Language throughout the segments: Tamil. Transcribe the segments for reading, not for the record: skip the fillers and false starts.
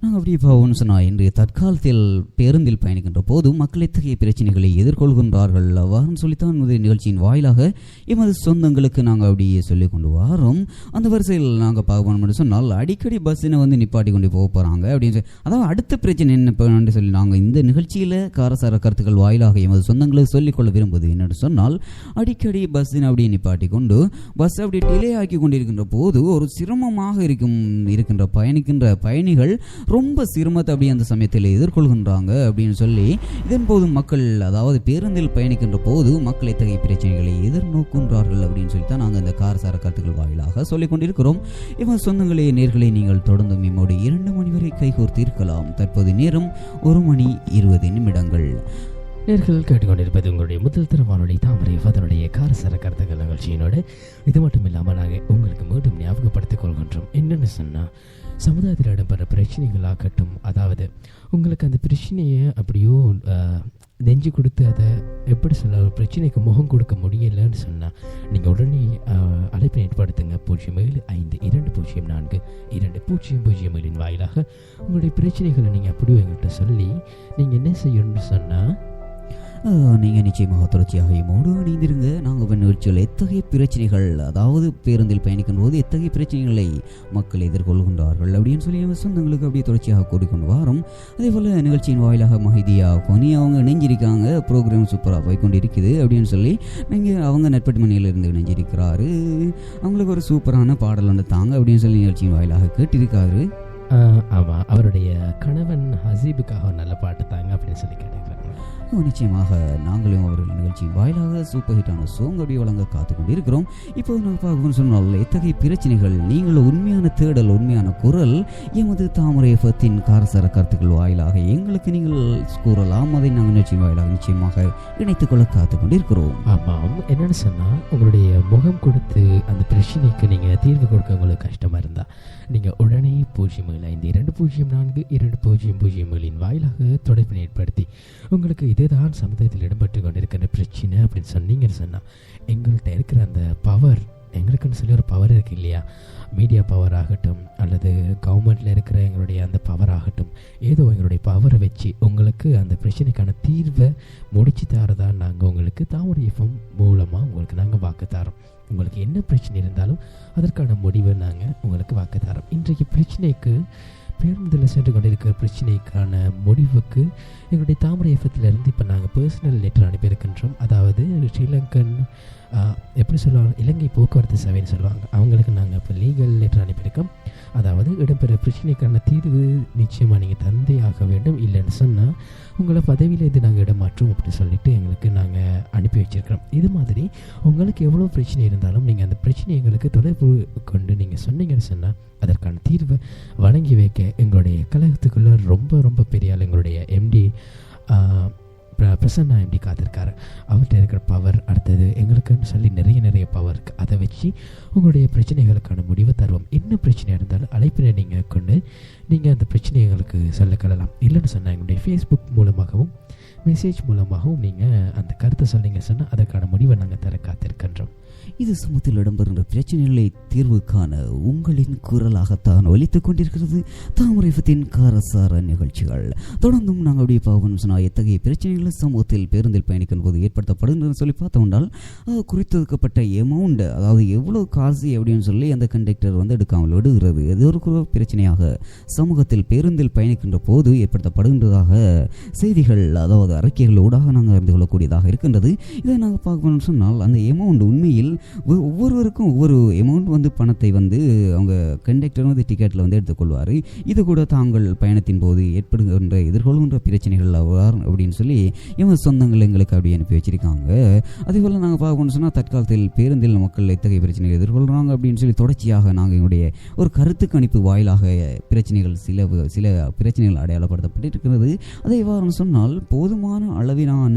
நாங்கள் அப்படி போவோம்னு சொன்னால் இன்றைய தற்காலத்தில் பேருந்தில் பயணிக்கின்ற போது மக்கள் எத்தகைய பிரச்சனைகளை எதிர்கொள்கின்றார்கள் அவ்வாறுன்னு சொல்லித்தான் முதல் நிகழ்ச்சியின் வாயிலாக எமது சொந்தங்களுக்கு நாங்கள் அப்படியே சொல்லிக் கொண்டு வரோம். அந்த வரிசையில் நாங்கள் பார்க்கணும்னு சொன்னால் அடிக்கடி பஸ்ஸினை வந்து நிப்பாட்டி கொண்டு போக போகிறாங்க அப்படின்னு சொல்லி, அதாவது அடுத்த பிரச்சனை என்ன சொல்லி நாங்கள் இந்த நிகழ்ச்சியில் காரசார கருத்துக்கள் வாயிலாக எமது சொந்தங்களுக்கு சொல்லிக்கொள்ள விரும்புவது என்னென்னு சொன்னால், அடிக்கடி பஸ்ஸினை அப்படியே நிப்பாட்டி கொண்டு பஸ் அப்படி டிலே ஆக்கி கொண்டிருக்கின்ற போது ஒரு சிரமமாக இருக்கின்ற பயணிகள் ரொம்ப சிரமத்தை அப்படி அந்த சமயத்தில் எதிர்கொள்கின்றாங்க அப்படின்னு சொல்லி, இதன் போது மக்கள் அதாவது பேருந்தில் பயணிக்கின்ற போது மக்கள் எத்தகைய பிரச்சனைகளை எதிர்நோக்குகின்றார்கள் அப்படின்னு சொல்லி தான் நாங்கள் இந்த காரசார கருத்துக்கள் வாயிலாக சொல்லிக் கொண்டிருக்கிறோம். இவன் சொந்தங்களே நேர்களை நீங்கள் தொடர்ந்து மீமோடு 2 மணி வரை கைகோர்த்து இருக்கலாம். தற்போது நேரம் 1:20 நேர்கள் கேட்டுக்கொண்டிருப்பது உங்களுடைய முதல் தர வானொலி தாமரை அதனுடைய காரசார கருத்துக்கள் நிகழ்ச்சியினோடு. இது மட்டும் இல்லாமல் நாங்கள் உங்களுக்கு மீண்டும் ஞாபகப்படுத்திக் கொள்கின்றோம். என்னென்னு சொன்னால், சமுதாயத்தில் இடம்பெற பிரச்சனைகளாகட்டும், அதாவது உங்களுக்கு அந்த பிரச்சனையை அப்படியோ நெஞ்சு கொடுத்து அதை எப்படி சொல்ல ஒரு பிரச்சனைக்கு முகம் கொடுக்க முடியலைன்னு சொன்னால், நீங்கள் உடனே அழைப்பை ஏற்படுத்துங்க. 0752042007 வாயிலாக உங்களுடைய பிரச்சனைகளை நீங்கள் அப்படியோ எங்கள்கிட்ட சொல்லி நீங்கள் என்ன செய்யணும்னு சொன்னால், நீங்கள் நிச்சயமாக தொடர்ச்சியாக எம்மோடு இணைந்திருங்க. நாங்கள் நிகழ்ச்சிகள் எத்தகைய பிரச்சனைகள், அதாவது பேருந்தில் பயணிக்கும் போது எத்தகைய பிரச்சனைகளை மக்கள் எதிர்கொள்கின்றார்கள் அப்படின்னு சொல்லி நம்ம சொந்தங்களுக்கு அப்படியே தொடர்ச்சியாக கூறிக்கொண்டு வரோம். அதே போல் நிகழ்ச்சியின் வாயிலாக மஹிதியா கொனி அவங்க இணைஞ்சிருக்காங்க. ப்ரோக்ராம் சூப்பராக போய்கொண்டு இருக்குது அப்படின்னு சொல்லி நீங்கள் அவங்க நட்பட்டு மணியிலிருந்து இணைஞ்சிருக்கிறாரு. அவங்களுக்கு ஒரு சூப்பரான பாடல் ஒன்று தாங்க அப்படின்னு சொல்லி நிகழ்ச்சியின் வாயிலாக கேட்டிருக்காரு. ஆமாம், அவருடைய கணவன் ஹசீபுக்காக நல்ல பாட்டு தாங்க அப்படின்னு சொல்லி கேட்டுக்கிறாங்க. நிச்சயமாக நாங்களும் அவர்கள் நிகழ்ச்சியின் வாயிலாக சூப்பர் ஹிட்டான சோங் அப்படி வழங்க காத்து கொண்டு இருக்கிறோம். இப்போது நாங்கள் பார்க்கணும்னு சொன்னால், எத்தகைய பிரச்சனைகள் நீங்கள் உண்மையான தேடல், உண்மையான குரல் எமது தாமரை எஃப்எத்தின் காரசார கருத்துக்கள் வாயிலாக எங்களுக்கு நீங்கள் கூறலாம். அதை நாங்கள் நிகழ்ச்சியின் வாயிலாக நிச்சயமாக இணைத்துக் கொள்ள காத்து கொண்டு இருக்கிறோம். ஆமாம், என்னென்னு சொன்னால், உங்களுடைய முகம் கொடுத்து அந்த பிரச்சனைக்கு நீங்கள் தீர்வு கொடுக்க உங்களுக்கு கஷ்டமாக இருந்தால் நீங்கள் உடனே 0752042007 வாயிலாக தொடர்பினை ஏற்படுத்தி உங்களுக்கு இதுதான் சமுதாயத்தில் இடம்பெற்று கொண்டிருக்கிற பிரச்சனை அப்படின்னு சொன்னீங்கன்னு சொன்னால், எங்கள்கிட்ட இருக்கிற அந்த பவர், எங்களுக்குன்னு சொல்லி ஒரு பவர் இருக்குது இல்லையா, மீடியா பவர் ஆகட்டும் அல்லது கவர்மெண்ட்டில் இருக்கிற எங்களுடைய அந்த பவர் ஆகட்டும், ஏதோ எங்களுடைய பவரை வச்சு உங்களுக்கு அந்த பிரச்சனைக்கான தீர்வை முடிச்சு தரதான் நாங்கள் உங்களுக்கு தாமரை எஃப்எம் மூலமாக உங்களுக்கு நாங்கள் வாக்கு தரோம். உங்களுக்கு என்ன பிரச்சனை இருந்தாலும் அதற்கான முடிவை நாங்கள் உங்களுக்கு வாக்கு தரோம். இன்றைக்கு பிரச்சனைக்கு பேருந்தில் சென்று கொண்டிருக்கிற பிரச்சனைக்கான முடிவுக்கு எங்களுடைய தாமரை எஃப்எத்திலிருந்து இப்போ நாங்கள் பர்சனல் லெட்டர் அனுப்பியிருக்கின்றோம். அதாவது ஸ்ரீலங்கன் எப்படி சொல்லுவாங்க, இலங்கை போக்குவரத்து சேவைன்னு சொல்லுவாங்க, அவங்களுக்கு நாங்கள் இப்போ லீகல் லெட்டர் அனுப்பியிருக்கோம். அதாவது இடம்பெற பிரச்சனைக்கான தீர்வு நிச்சயமாக நீங்கள் தந்தே ஆக வேண்டும், இல்லைன்னு சொன்னால் உங்களை பதவியில் இது நாங்கள் இடமாற்றோம் அப்படி சொல்லிட்டு எங்களுக்கு நாங்கள் அனுப்பி வச்சுருக்கிறோம். இது மாதிரி உங்களுக்கு எவ்வளோ பிரச்சனை இருந்தாலும் நீங்கள் அந்த பிரச்சனை எங்களுக்கு தொடர்பு கொண்டு நீங்கள் சொன்னீங்கன்னு சொன்னால் அதற்கான தீர்வை வழங்கி வைக்க எங்களுடைய கழகத்துக்குள்ளே ரொம்ப ரொம்ப பெரிய ஆள் எங்களுடைய எம்டி பிரசன்னா எம்டி காத்திருக்காரு. அவர்கிட்ட இருக்கிற பவர், அடுத்தது எங்களுக்குன்னு சொல்லி நிறைய பவர் இருக்குது. அதை வச்சு உங்களுடைய பிரச்சனைகளுக்கான முடிவை தருவோம். என்ன பிரச்சனையாக இருந்தாலும் அழைப்பினை நீங்கள் கொண்டு நீங்கள் அந்த பிரச்சனையை எங்களுக்கு சொல்லலாம். இல்லைன்னு சொன்னால் எங்களுடைய ஃபேஸ்புக் மூலமாகவும் மெசேஜ் மூலமாகவும் நீங்கள் அந்த கருத்தை சொன்னீங்க சொன்னால் அதற்கான முடிவை நாங்கள் தர காத்திருக்கின்றோம். இது சமூகத்தில் இடம்பெறுகின்ற பிரச்சனைகளை தீர்வுக்கான உங்களின் குரலாகத்தான் ஒலித்துக் கொண்டிருக்கிறது தாமரை எஃப்எத்தின் காரசார நிகழ்ச்சிகள். தொடர்ந்தும் நாங்கள் அப்படியே பார்க்கணும் சொன்னால், எத்தகைய பிரச்சனைகள் சமூகத்தில் பேருந்தில் பயணிக்கும் போது ஏற்படுத்தப்படுகிறது சொல்லி பார்த்தோம்னால், குறித்தொதுக்கப்பட்ட எமௌண்ட், அதாவது எவ்வளோ காசு அப்படின்னு சொல்லி அந்த கண்டக்டர் வந்து எடுக்காமல் விடுகிறது. இது ஒரு பிரச்சனையாக சமூகத்தில் பேருந்தில் பயணிக்கின்ற போது ஏற்படுத்தப்படுகின்றதாக செய்திகள், அதாவது அறிக்கைகள் ஊடாக நாங்கள் அறிந்து கொள்ளக்கூடியதாக இருக்கின்றது. இதை நாங்கள் பார்க்கணும்னு சொன்னால், அந்த எமௌண்ட் உண்மையில் ஒவ்வொருவருக்கும் ஒவ்வொரு எமௌண்ட் வந்து பணத்தை வந்து அவங்க கண்டக்டர் வந்து டிக்கெட்டில் வந்து எடுத்துக்கொள்வார். இது கூட தாங்கள் பயணத்தின் போது ஏற்படுகின்ற எதிர்கொள்கின்ற பிரச்சனைகள் அப்படின்னு சொல்லி எங்கள் சொந்தங்கள் எங்களுக்கு அப்படி அனுப்பி வச்சிருக்காங்க. அதே போல் நாங்கள் பார்க்கணும்னு சொன்னால், தற்காலத்தில் பேருந்தில் மக்கள் எத்தகைய பிரச்சனைகள் எதிர்கொள்கிறாங்க அப்படின்னு சொல்லி தொடர்ச்சியாக நாங்கள் எங்களுடைய ஒரு கருத்து கணிப்பு வாயிலாக பிரச்சனைகள் சில பிரச்சனைகள் அடையாளப்படுத்தப்பட்டிருக்கிறது. அதே வாரம் சொன்னால், போதுமான அளவிலான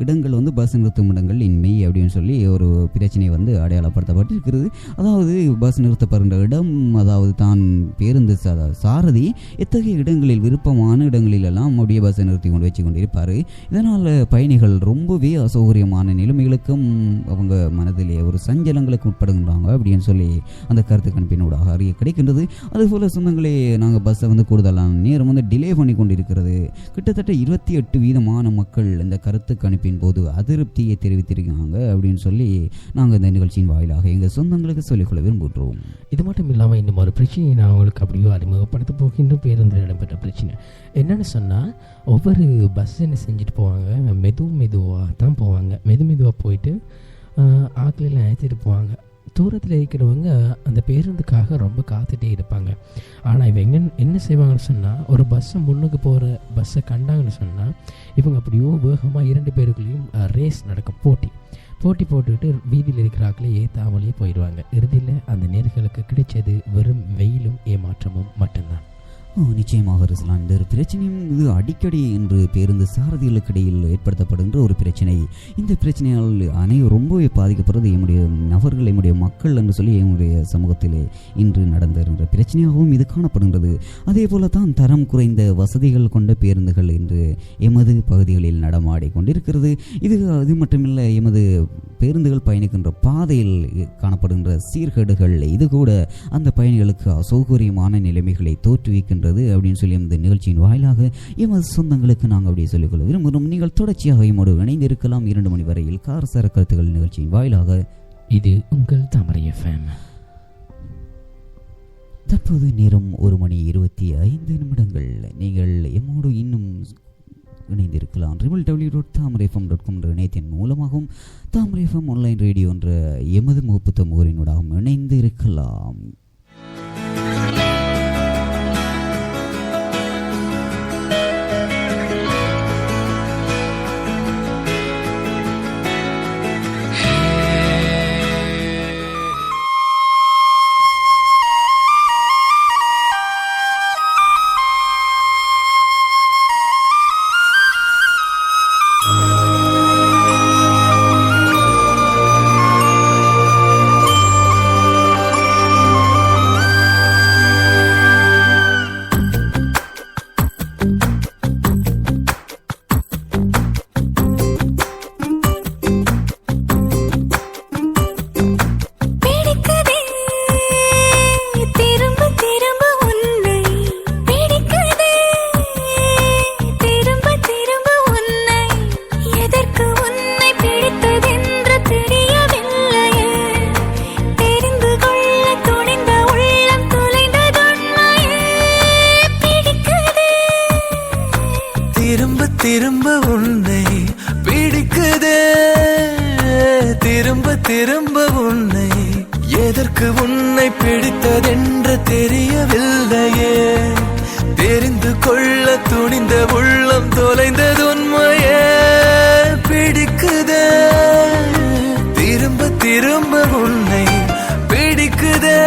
இடங்கள் வந்து பஸ் நிறுத்தும் இடங்கள் இன்மை அப்படின்னு சொல்லி ஒரு பிரச்சனை பிரச்சனை வந்து அடையாளப்படுத்தப்பட்டிருக்கிறது. அதாவது பஸ் நிறுத்தப்படுகின்ற இடம், அதாவது தான் பேருந்து சாரதி எத்தகைய இடங்களில் விருப்பமான இடங்களிலெல்லாம் அப்படியே பஸ்ஸை நிறுத்தி கொண்டு வச்சு கொண்டிருப்பார். இதனால் பயணிகள் ரொம்பவே அசௌகரியமான நிலைமைகளுக்கும் அவங்க மனதிலே ஒரு சஞ்சலங்களுக்கு உட்படுகின்றாங்க அப்படின்னு சொல்லி அந்த கருத்து கணிப்பினூடாக அறிய கிடைக்கின்றது. அதுபோல் சொந்தங்களே, நாங்கள் பஸ்ஸை வந்து கூடுதலான நேரம் வந்து டிலே பண்ணி கொண்டிருக்கிறது. கிட்டத்தட்ட 28% மக்கள் இந்த கருத்து கணிப்பின் போது அதிருப்தியை தெரிவித்திருக்காங்க அப்படின்னு சொல்லி நாங்கள் இந்த நிகழ்ச்சியின் வாயிலாக எங்கள் சொந்தங்களுக்கு சொல்லிக்கொள்ள விரும்புகிறோம். இது மட்டும் இல்லாமல் இன்னும் ஒரு பிரச்சனையை நான் உங்களுக்கு அப்படியோ அறிமுகப்படுத்த போகின்ற பேருந்தில் இடம்பெற்ற பிரச்சனை என்னென்னு சொன்னால், ஒவ்வொரு பஸ் என்ன செஞ்சுட்டு போவாங்க, மெதுவாக தான் போவாங்க. மெதுவாக போயிட்டு ஆட்களெல்லாம் ஏற்றிட்டு போவாங்க. தூரத்தில் இருக்கிறவங்க அந்த பேருந்துக்காக ரொம்ப காத்துட்டே இருப்பாங்க. ஆனால் இவங்க என்ன செய்வாங்கன்னு சொன்னால், ஒரு பஸ்ஸை முன்னுக்கு போகிற பஸ்ஸை கண்டாங்கன்னு சொன்னால் இவங்க அப்படியோ வேகமாக 2 பேருக்குள்ளேயும் ரேஸ் நடக்கும், போட்டி போட்டுக்கிட்டு வீதியில் இருக்கிற ஆக்களே ஏற்றாமலேயே போயிடுவாங்க. இறுதியில் அந்த நேர்களுக்கு கிடைச்சது வெறும் வெயிலும் ஏமாற்றமும் மட்டும்தான். நிச்சயமாக இருக்கலாம். இந்த ஒரு பிரச்சனையும் இது அடிக்கடி என்று பேருந்து சாரதிகளுக்கு இடையில் ஏற்படுத்தப்படுகின்ற ஒரு பிரச்சனை. இந்த பிரச்சனையால் ரொம்பவே பாதிக்கப்படுறது எம்முடைய நபர்கள், எம்முடைய மக்கள் என்று சொல்லி எம்முடைய சமூகத்திலே இன்று நடந்திருக்கின்ற பிரச்சனையாகவும் இது காணப்படுகின்றது. அதே போல தான் தரம் குறைந்த வசதிகள் கொண்ட பேருந்துகள் இன்று எமது பகுதிகளில் நடமாடி கொண்டிருக்கிறது. அது மட்டுமில்லை, எமது பேருந்துகள் பயணிக்கின்ற பாதையில் காணப்படுகின்ற சீர்கேடுகள் இது கூட அந்த பயணிகளுக்கு அசௌகரியமான நிலைமைகளை தோற்றுவிக்கின்ற அப்படின்னு சொல்லி இந்த நிகழ்ச்சியின் வாயிலாக எமது சொந்தங்களுக்கு நாங்கள் அப்படியே சொல்லிக்கொள்ள விரும்புகிறோம். நீங்கள் தொடர்ச்சியாக எம்மோடு இணைந்திருக்கலாம் 2 மணி வரையில் காரசார கருத்துக்கள் நிகழ்ச்சியின் வாயிலாக. இது உங்கள் தாமரை FM. தற்போது நேரம் 1:25. நீங்கள் எம்மோடு இன்னும் இணைந்திருக்கலாம். www.tamarafm.com என்ற இணையத்தின் மூலமாகவும் தாமரை FM ஆன்லைன் ரேடியோ என்ற எமது முகப்புத்த முகரினூடாகவும் இணைந்து இருக்கலாம். திரும்ப உன்னை பிடிக்குதே, திரும்ப திரும்ப உன்னை, எதற்கு உன்னை பிடித்ததென்று தெரியவில்லையே, தெரிந்து கொள்ள துணிந்த உள்ளம் தொலைந்தது உண்மையே, பிடிக்குதே, திரும்ப திரும்ப உன்னை பிடிக்குதே.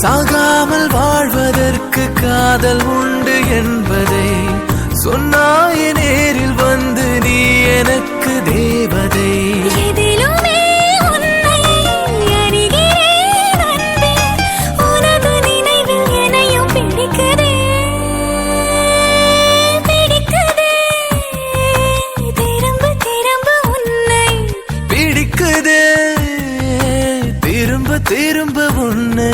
சாகாமல் வாழ்வதற்கு காதல் உண்டு என்பதை சொன்னாய், நேரில் வந்து நீ எனக்கு தேவதை. பிடிக்குதே, திரும்ப திரும்ப உன்னை.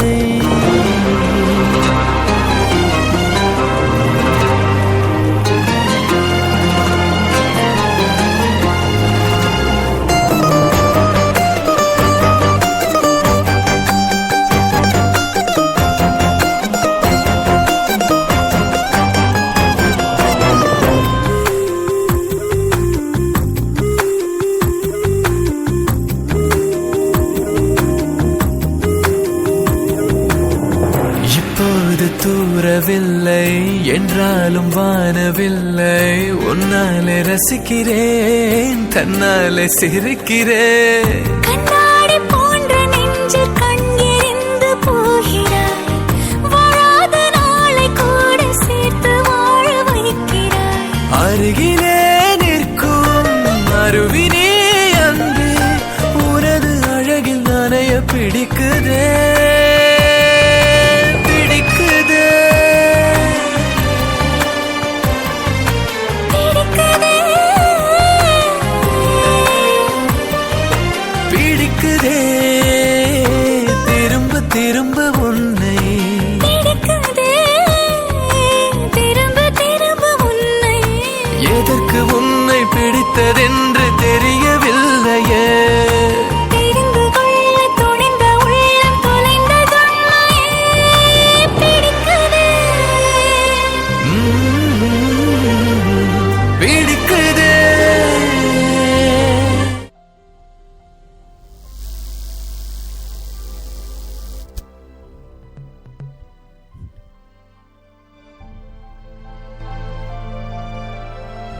பொழுது தூரவில்லை என்றாலும் வானவில்லை, உன்னாலே ரசிக்கிறேன் தன்னாலே சிரிக்கிறேன். கண்ணாடி போன்ற நெஞ்சில் கண்ணெறிந்து போகிறாய், வாழாத நாளை கூட சேர்த்து வாழ வைக்கிறாய். அருகிலே நிற்கும் அருவினே அன்பே, உனது அழகில் நனைய பிடிக்குதே பிடிக்குதே பிடிக்குதே, திரும்ப திரும்ப உன்னை பிடிக்குதே, திரும்ப திரும்ப உன்னை. எதற்கு உன்னை பிடித்ததென்று தெரியவில்லையே. தெரிந்து கொள்ள துணிந்த உள்ளம் தொலைந்ததுண்மையே. பிடிக்குதே, பிடிக்குதே.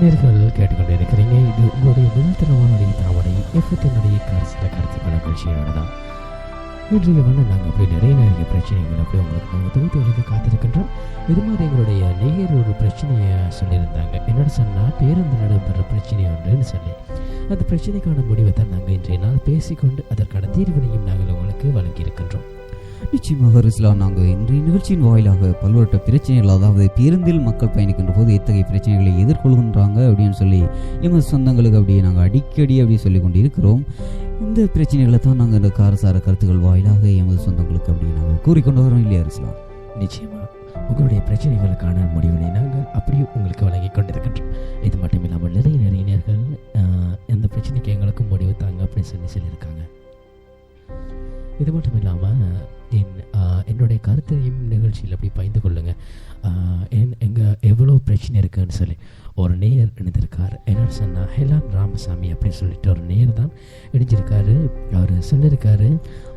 நேர்கள் கேட்டுக்கொண்டு இருக்கிறீங்க. இது உங்களுடைய முதல் தரவானுடைய தாமரை எஃப்எத்தினுடைய கருத்துக்கான நிகழ்ச்சியோட தான். இன்றைய நாங்கள் அப்படி நிறைய பிரச்சனைகள் அப்படி உங்களுக்கு நாங்கள் தொகுத்து காத்திருக்கின்றோம். இது மாதிரி எங்களுடைய நேர் ஒரு பிரச்சனையை சொல்லியிருந்தாங்க. என்னோட சொன்னால் பேருந்து நடைபெற பிரச்சனை ஒன்றுன்னு சொல்லி அந்த பிரச்சனைக்கான முடிவை தான் நாங்கள் இன்றைய நாள் பேசிக்கொண்டு அதற்கான தீர்வினையும் நாங்கள் உங்களுக்கு வழங்கியிருக்கின்றோம். நிச்சயமாக ரிஸ்லான், நாங்கள் இன்றைய நிகழ்ச்சியின் வாயிலாக பல்வேறு பிரச்சனைகள், அதாவது பேருந்தில் மக்கள் பயணிக்கின்ற போது எத்தகைய பிரச்சனைகளை எதிர்கொள்கின்றாங்க அப்படின்னு சொல்லி எங்கள் சொந்தங்களுக்கு அப்படியே நாங்கள் அடிக்கடி அப்படி சொல்லி கொண்டு இருக்கிறோம். இந்த பிரச்சனைகளை தான் நாங்கள் இந்த காரசார கருத்துக்கள் வாயிலாக எமது சொந்தங்களுக்கு அப்படி நாங்கள் கூறிக்கொண்டு வரோம் இல்லையா ரிஸ்லான்? நிச்சயமாக உங்களுடைய பிரச்சனைகளுக்கான முடிவினை நாங்கள் அப்படியே உங்களுக்கு வழங்கி கொண்டிருக்கின்றோம். இது மட்டும் இல்லாமல் நிறைய நேர்கள் எந்த பிரச்சனைக்கு எங்களுக்கும் முடிவு தாங்க அப்படின்னு சொல்லியிருக்காங்க. இது மட்டும் இல்லாமல் என்னுடைய கருத்தையும் நிகழ்ச்சியில் அப்படி பகிர்ந்து கொள்ளுங்கள். எங்கே எவ்வளோ பிரச்சனை இருக்குன்னு சொல்லி ஒரு நேயர் இணைந்திருக்கார். என்னன்னு சொன்னால் ஹெலான் ராமசாமி அப்படின்னு சொல்லிட்டு ஒரு நேயர் தான் இணைஞ்சிருக்காரு. அவர் சொல்லியிருக்காரு,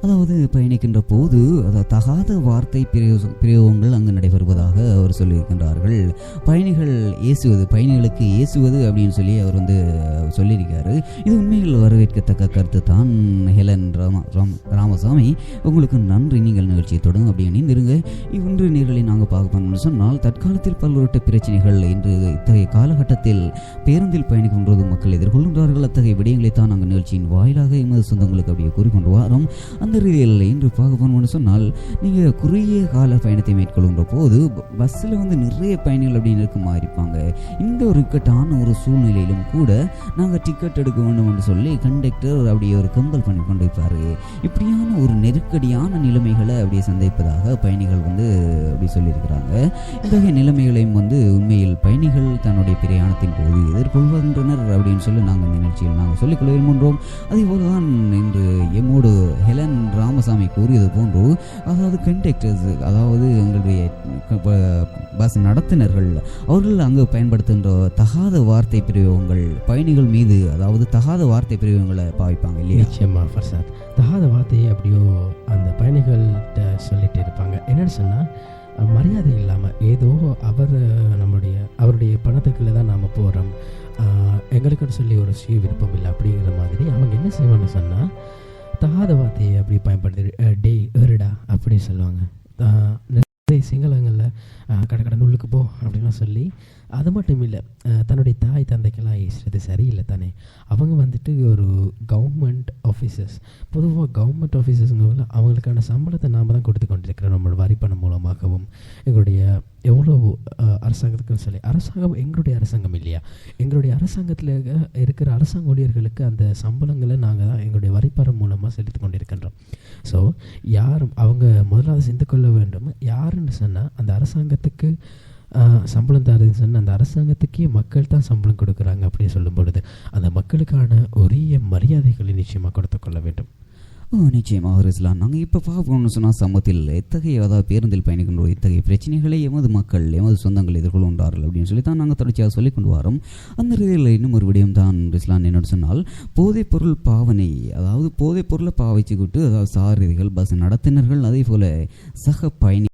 அதாவது பயணிக்கின்ற போது அதாவது தகாத வார்த்தை பிரயோகங்கள் அங்கு நடைபெறுவதாக அவர் சொல்லியிருக்கின்றார்கள். பயணிகளுக்கு ஏசுவது அப்படின்னு சொல்லி அவர் சொல்லியிருக்காரு. இது உண்மையில் வரவேற்கத்தக்க கருத்து தான். ஹெலன் ராமசாமி, உங்களுக்கு நன்றி. நீங்கள் நிகழ்ச்சியை தொடங்க அப்படி இணைந்திருங்க. இன்று நேர்களை நாங்கள் பார்க்க போனோம்னு சொன்னால், தற்காலத்தில் பல்வேறு பிரச்சனைகள் இன்று இத்தகைய காலகட்டத்தில் பேருந்தில் பயணிக்கும் போது மக்கள் எதிர்கொள்கின்றார்கள். அத்தகைய விடயங்களை தான் நாங்கள் நிகழ்ச்சியின் வாயிலாக எமது சொந்தங்களுக்கு அப்படியே கூறிக்கொண்டு வரோம். அந்த ரீதியில் இன்று பார்க்க போனோம்னு சொன்னால், நீங்கள் குறுகிய கால பயணத்தை மேற்கொள்கின்ற போது பஸ்ஸில் நிறைய பயணிகள் அப்படின்னு இருக்குமா இருப்பாங்க. இந்த ஒரு இக்கட்டான ஒரு சூழ்நிலையிலும் கூட நாங்கள் டிக்கெட் எடுக்க வேண்டும் என்று சொல்லி கண்டக்டர் அப்படியே ஒரு கம்பல் பண்ணி கொண்டு வைப்பார். இப்படியான ஒரு நெருக்கடியான நிலைமைகளை அப்படியே சந்திப்பதாக பயணிகள் அப்படி சொல்லியிருக்கிறாங்க. இத்தகைய நிலைமைகளையும் உண்மையில் பயணிகள் தன்னுடைய பிரயாணத்தின் போது எதிர்கொள்கின்றனர் அப்படின்னு சொல்லி நாங்கள் இந்த நிகழ்ச்சியில் நாங்கள் சொல்லிக்கொள்ள விரும்புகின்றோம். அதே போலதான் இன்று எம்மோடு ஹெலன் ராமசாமி கூறியது போன்று, அதாவது கண்டக்டர்ஸ், அதாவது எங்களுடைய பஸ் நடத்துனர்கள், அவர்கள் அங்கு பயன்படுத்துகின்ற தகாத வார்த்தை பிரயோகங்கள் பயணிகள் மீது, அதாவது தகாத வார்த்தை பிரயோகங்களை பாவிப்பாங்க இல்லையா? நிச்சயமா ஃபர்சாத், தகாத வார்த்தையை அப்படியோ அந்த பயணிகள்கிட்ட சொல்லிட்டு இருப்பாங்க. என்னன்னு சொன்னால், மரியாதை இல்லாமல் ஏதோ அவருடைய பணத்துக்குள்ளே தான் நாம் போகிறோம், எங்களுக்குன்னு சொல்லி ஒரு சுய விருப்பம் இல்லை அப்படிங்கிற மாதிரி அவங்க என்ன செய்வாங்கன்னு சொன்னால், தகாத வார்த்தையை அப்படி பயன்படுத்தி டே ஏறுடா அப்படி சொல்லுவாங்க. நிறைய சிங்களங்களில் கடை உள்ளுக்கு போ அப்படின்லாம் சொல்லி, அது மட்டும் இல்லை, தன்னுடைய தாய் தந்தைக்கெல்லாம் ஏசுறது சரியில்லை தானே. அவங்க ஒரு கவர்மெண்ட் ஆஃபீஸர்ஸ், பொதுவாக கவர்மெண்ட் ஆஃபீஸர்ஸ்ங்க அவங்களுக்கான சம்பளத்தை நாம் தான் கொடுத்து கொண்டிருக்கிறோம் நம்மளோட வரிப்பணம் மூலமாகவும். எங்களுடைய எவ்வளோ அரசாங்கத்துக்குன்னு சொல்லி, அரசாங்கம் எங்களுடைய அரசாங்கம் இல்லையா, எங்களுடைய அரசாங்கத்தில் இருக்கிற அரசாங்க ஊழியர்களுக்கு அந்த சம்பளங்களை நாங்கள் தான் எங்களுடைய வரிப்பணம் மூலமாக செலுத்தி கொண்டிருக்கின்றோம். ஸோ யாரும் அவங்க முதலாவது சிந்து கொள்ள வேண்டும், யாருன்னு சொன்னால் அந்த அரசாங்கத்துக்கு சம்பளம் தருதுன்னு சொன்னால் அந்த அரசாங்கத்துக்கே மக்கள் தான் சம்பளம் கொடுக்குறாங்க அப்படின்னு சொல்லும் பொழுது அந்த மக்களுக்கான உரிய மரியாதைகளை நிச்சயமாக கொடுத்து கொள்ள வேண்டும். நிச்சயமாக ரிஸ்லான், நாங்கள் இப்போ பார்க்கணும்னு சொன்னால், சமூகத்தில் அதாவது பேருந்தில் பயணிக்கின்ற இத்தகைய பிரச்சனைகளை எமது மக்கள் எமது சொந்தங்கள் எதிர்கொள்கின்றார்கள் அப்படின்னு சொல்லி தான் நாங்கள் தொடர்ச்சியாக சொல்லிக் கொண்டு வரோம். அந்த ரீதியில் இன்னும் ஒரு விடயம் தான் ரிஸ்லான், என்னோட சொன்னால், போதைப்பொருள் பாவனை, அதாவது போதைப்பொருளை பாவிச்சுக்கிட்டு, அதாவது சாரதிகள், பஸ் நடத்துனர்கள், அதே போல் சக பயணி